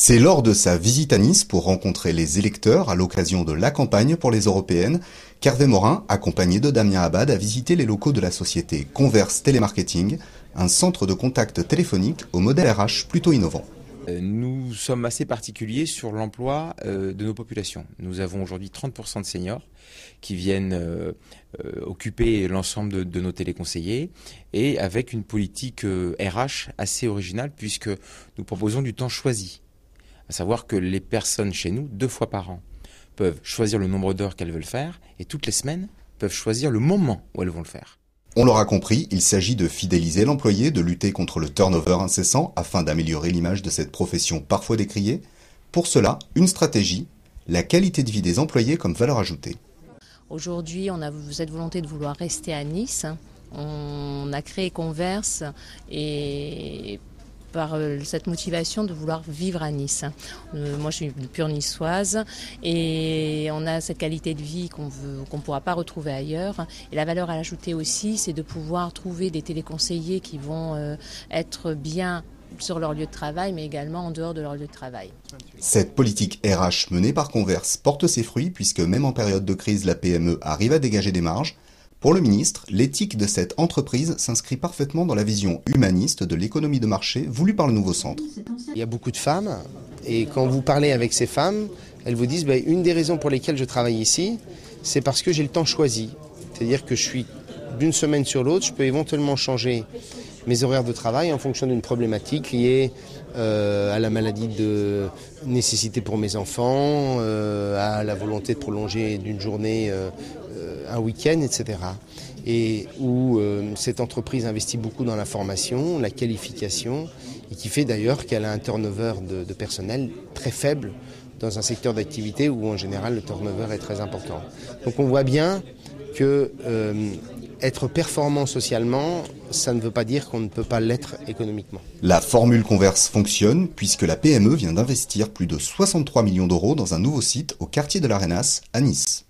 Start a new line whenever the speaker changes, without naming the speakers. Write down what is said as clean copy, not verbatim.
C'est lors de sa visite à Nice pour rencontrer les électeurs à l'occasion de la campagne pour les européennes qu'Hervé Morin, accompagné de Damien Abad, a visité les locaux de la société Converse Télémarketing, un centre de contact téléphonique au modèle RH plutôt innovant.
Nous sommes assez particuliers sur l'emploi de nos populations. Nous avons aujourd'hui 30% de seniors qui viennent occuper l'ensemble de nos téléconseillers et avec une politique RH assez originale puisque nous proposons du temps choisi. À savoir que les personnes chez nous, 2 fois par an, peuvent choisir le nombre d'heures qu'elles veulent faire et toutes les semaines peuvent choisir le moment où elles vont le faire.
On l'aura compris, il s'agit de fidéliser l'employé, de lutter contre le turnover incessant afin d'améliorer l'image de cette profession parfois décriée. Pour cela, une stratégie, la qualité de vie des employés comme valeur ajoutée.
Aujourd'hui, on a cette volonté de vouloir rester à Nice. On a créé Converse et par cette motivation de vouloir vivre à Nice. Moi, je suis de pure niçoise et on a cette qualité de vie qu'on ne pourra pas retrouver ailleurs. Et la valeur à ajouter aussi, c'est de pouvoir trouver des téléconseillers qui vont être bien sur leur lieu de travail, mais également en dehors de leur lieu de travail.
Cette politique RH menée par Converse porte ses fruits puisque même en période de crise, la PME arrive à dégager des marges. Pour le ministre, l'éthique de cette entreprise s'inscrit parfaitement dans la vision humaniste de l'économie de marché voulue par le nouveau centre.
Il y a beaucoup de femmes et quand vous parlez avec ces femmes, elles vous disent une des raisons pour lesquelles je travaille ici, c'est parce que j'ai le temps choisi. C'est-à-dire que je suis d'une semaine sur l'autre, je peux éventuellement changer mes horaires de travail en fonction d'une problématique liée à la maladie de nécessité pour mes enfants, à la volonté de prolonger d'une journée un week-end, etc. Et où cette entreprise investit beaucoup dans la formation, la qualification, et qui fait d'ailleurs qu'elle a un turnover de personnel très faible dans un secteur d'activité où en général le turnover est très important. Donc on voit bien que être performant socialement, ça ne veut pas dire qu'on ne peut pas l'être économiquement.
La formule Converse fonctionne puisque la PME vient d'investir plus de 63 millions d'euros dans un nouveau site au quartier de l'Arenas à Nice.